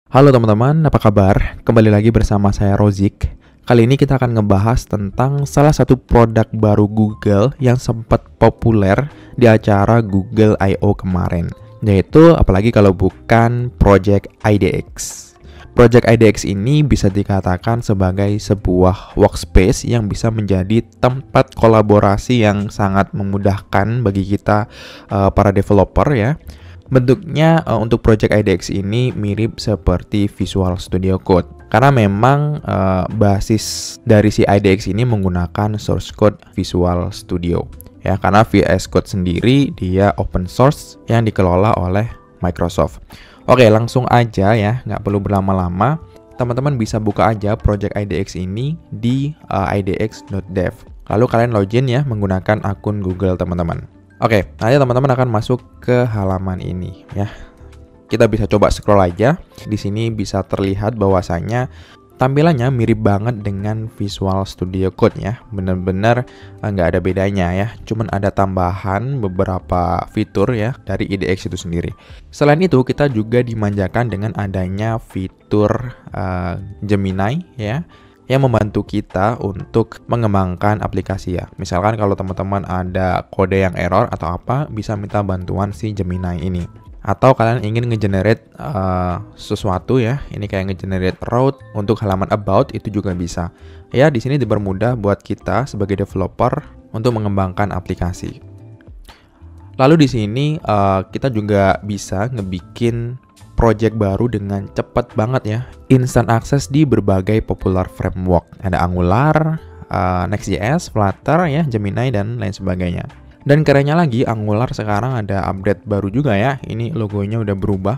Halo teman-teman, apa kabar? Kembali lagi bersama saya Rozik. Kali ini kita akan ngebahas tentang salah satu produk baru Google yang sempat populer di acara Google I/O kemarin, yaitu apalagi kalau bukan Project IDX. Project IDX ini bisa dikatakan sebagai sebuah workspace yang bisa menjadi tempat kolaborasi yang sangat memudahkan bagi kita para developer ya. Bentuknya untuk Project IDX ini mirip seperti Visual Studio Code. Karena memang basis dari si IDX ini menggunakan source code Visual Studio. Ya, karena VS Code sendiri dia open source yang dikelola oleh Microsoft. Oke, langsung aja ya, nggak perlu berlama-lama. Teman-teman bisa buka aja Project IDX ini di idx.dev. Lalu kalian login ya menggunakan akun Google teman-teman. Oke, nanti teman-teman akan masuk ke halaman ini ya. Kita bisa coba scroll aja. Di sini bisa terlihat bahwasanya tampilannya mirip banget dengan Visual Studio Code ya. Bener-bener nggak ada bedanya ya. Cuman ada tambahan beberapa fitur ya dari IDX itu sendiri. Selain itu, kita juga dimanjakan dengan adanya fitur Gemini ya, yang membantu kita untuk mengembangkan aplikasi ya. Misalkan kalau teman-teman ada kode yang error atau apa, bisa minta bantuan si Gemini ini. Atau kalian ingin ngegenerate sesuatu ya, ini kayak ngegenerate route untuk halaman about, itu juga bisa. Ya, di sini dipermudah buat kita sebagai developer untuk mengembangkan aplikasi. Lalu di sini kita juga bisa ngebikin project baru dengan cepat banget ya. Instant access di berbagai popular framework. Ada Angular, Next.js, Flutter ya, Gemini dan lain sebagainya. Dan kerennya lagi, Angular sekarang ada update baru juga ya. Ini logonya udah berubah.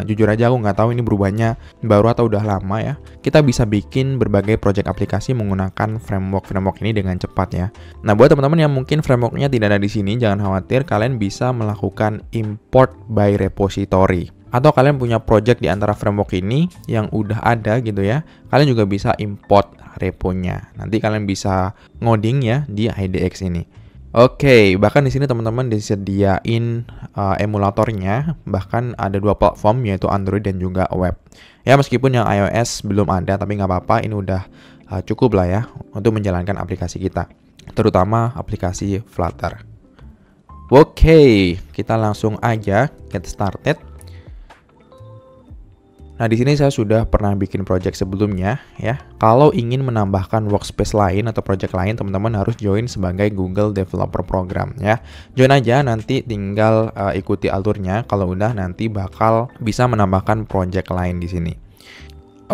Jujur aja aku nggak tahu ini berubahnya baru atau udah lama ya. Kita bisa bikin berbagai project aplikasi menggunakan framework ini dengan cepat ya. Nah, buat teman-teman yang mungkin frameworknya tidak ada di sini, jangan khawatir, kalian bisa melakukan import by repository. Atau kalian punya project di antara framework ini yang udah ada gitu ya, kalian juga bisa import reponya. Nanti kalian bisa ngoding ya di IDX ini. Oke, bahkan di sini teman-teman disediain emulatornya, bahkan ada dua platform yaitu Android dan juga web. Ya, meskipun yang iOS belum ada, tapi nggak apa-apa, ini udah cukup lah ya untuk menjalankan aplikasi kita, terutama aplikasi Flutter. Oke, kita langsung aja get started. Nah, di sini saya sudah pernah bikin project sebelumnya ya. Kalau ingin menambahkan workspace lain atau project lain, teman-teman harus join sebagai Google Developer Program ya. Join aja, nanti tinggal ikuti alurnya. Kalau udah, nanti bakal bisa menambahkan project lain di sini.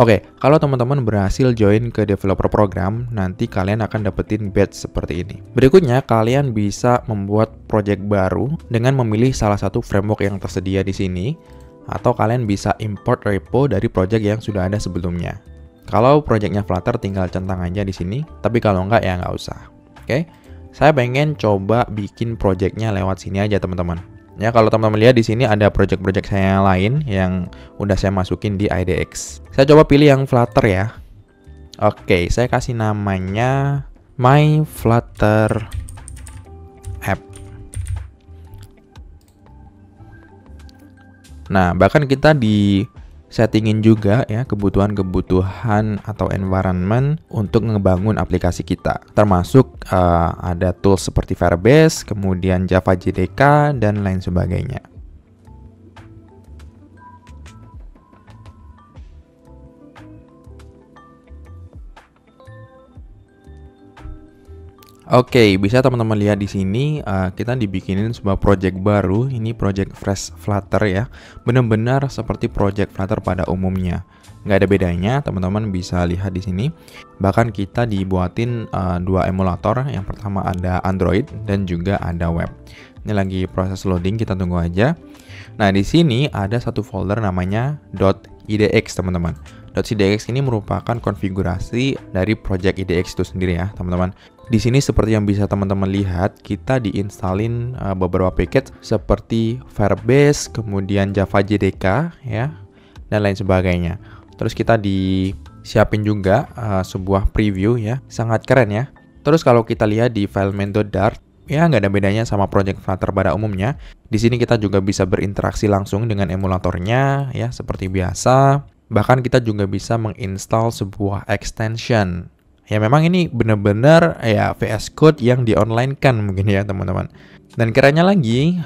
Oke, kalau teman-teman berhasil join ke Developer Program, nanti kalian akan dapetin badge seperti ini. Berikutnya, kalian bisa membuat project baru dengan memilih salah satu framework yang tersedia di sini. Atau kalian bisa import repo dari project yang sudah ada sebelumnya. Kalau projectnya Flutter tinggal centang aja di sini, tapi kalau enggak ya nggak usah. Oke, saya pengen coba bikin projectnya lewat sini aja teman-teman. Ya, kalau teman-teman lihat di sini ada project-project saya yang lain yang udah saya masukin di IDX. Saya coba pilih yang Flutter ya. Oke, saya kasih namanya My Flutter App. Nah, bahkan kita di settingin juga ya kebutuhan-kebutuhan atau environment untuk ngebangun aplikasi kita. Termasuk ada tools seperti Firebase, kemudian Java JDK, dan lain sebagainya. Oke, bisa teman-teman lihat di sini kita dibikinin sebuah project baru. Ini project Fresh Flutter ya. Benar-benar seperti project Flutter pada umumnya. Nggak ada bedanya, teman-teman bisa lihat di sini. Bahkan kita dibuatin dua emulator. Yang pertama ada Android dan juga ada web. Ini lagi proses loading, kita tunggu aja. Nah, di sini ada satu folder namanya .idx teman-teman. .idx ini merupakan konfigurasi dari project IDX itu sendiri ya, teman-teman. Di sini seperti yang bisa teman-teman lihat, kita diinstalin beberapa package seperti Firebase, kemudian Java JDK ya, dan lain sebagainya. Terus kita disiapin juga sebuah preview ya, sangat keren ya. Terus kalau kita lihat di file main.dart, ya nggak ada bedanya sama project Flutter pada umumnya. Di sini kita juga bisa berinteraksi langsung dengan emulatornya ya, seperti biasa. Bahkan kita juga bisa menginstal sebuah extension. Ya memang ini benar-benar ya VS Code yang di-online-kan mungkin ya teman-teman. Dan kerennya lagi,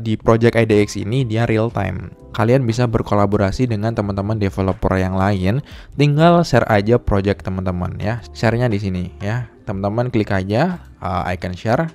di project IDX ini dia real time. Kalian bisa berkolaborasi dengan teman-teman developer yang lain. Tinggal share aja project teman-teman ya. Share-nya di sini ya. Teman-teman klik aja icon share.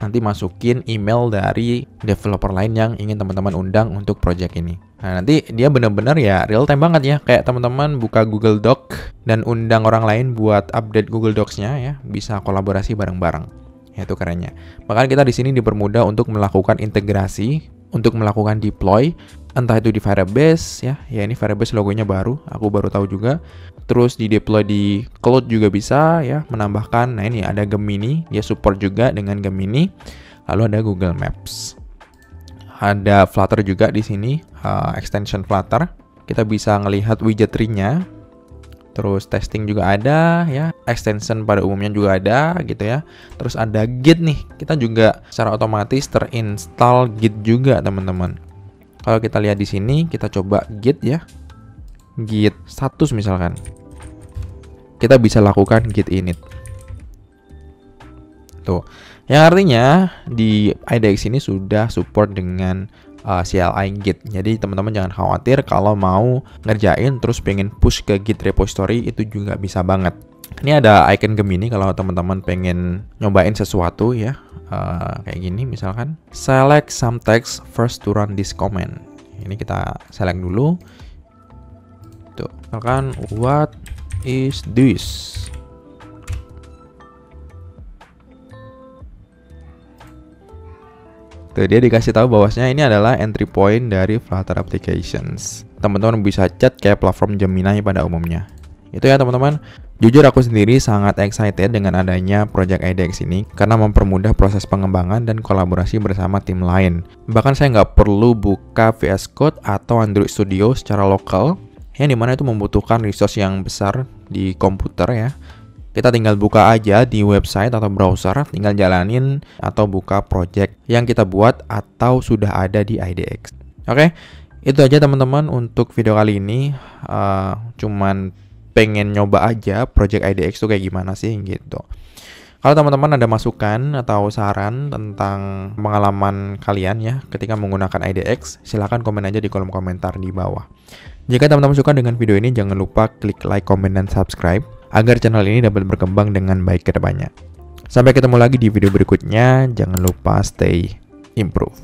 Nanti masukin email dari developer lain yang ingin teman-teman undang untuk project ini. Nah, nanti dia benar-benar ya real time banget ya. Kayak teman-teman buka Google Doc dan undang orang lain buat update Google Docs-nya ya. Bisa kolaborasi bareng-bareng. Ya, itu kerennya. Makanya kita di sini dipermudah untuk melakukan integrasi, untuk melakukan deploy, entah itu di Firebase ya. Ya ini Firebase logonya baru, aku baru tahu juga. Terus di deploy di cloud juga bisa ya, menambahkan. Nah, ini ada Gemini, dia support juga dengan Gemini. Lalu ada Google Maps. Ada Flutter juga di sini, extension Flutter. Kita bisa ngelihat widget tree-nya. Terus testing juga ada ya, extension pada umumnya juga ada gitu ya. Terus ada Git nih, kita juga secara otomatis terinstall Git juga teman-teman. Kalau kita lihat di sini, kita coba Git ya, Git status misalkan, kita bisa lakukan Git init. Tuh, yang artinya di IDX ini sudah support dengan CLI Git. Jadi teman-teman jangan khawatir kalau mau ngerjain terus pengen push ke Git repository, itu juga bisa banget. Ini ada icon Gemini kalau teman-teman pengen nyobain sesuatu ya, kayak gini misalkan. Select some text first to run this command. Ini kita select dulu. Tuh, misalkan what is this? Tuh, dia dikasih tahu bahwasanya ini adalah entry point dari Flutter Applications. Teman-teman bisa chat kayak platform Gemini pada umumnya. Itu ya teman-teman. Jujur aku sendiri sangat excited dengan adanya project IDX ini karena mempermudah proses pengembangan dan kolaborasi bersama tim lain. Bahkan saya nggak perlu buka VS Code atau Android Studio secara lokal, yang dimana itu membutuhkan resource yang besar di komputer ya. Kita tinggal buka aja di website atau browser, tinggal jalanin atau buka project yang kita buat atau sudah ada di IDX. Oke, itu aja teman-teman untuk video kali ini. Cuman pengen nyoba aja project IDX tuh kayak gimana sih gitu. Kalau teman-teman ada masukan atau saran tentang pengalaman kalian ya ketika menggunakan IDX, silahkan komen aja di kolom komentar di bawah. Jika teman-teman suka dengan video ini, jangan lupa klik like, komen, dan subscribe agar channel ini dapat berkembang dengan baik ke depannya. Sampai ketemu lagi di video berikutnya. Jangan lupa stay improve.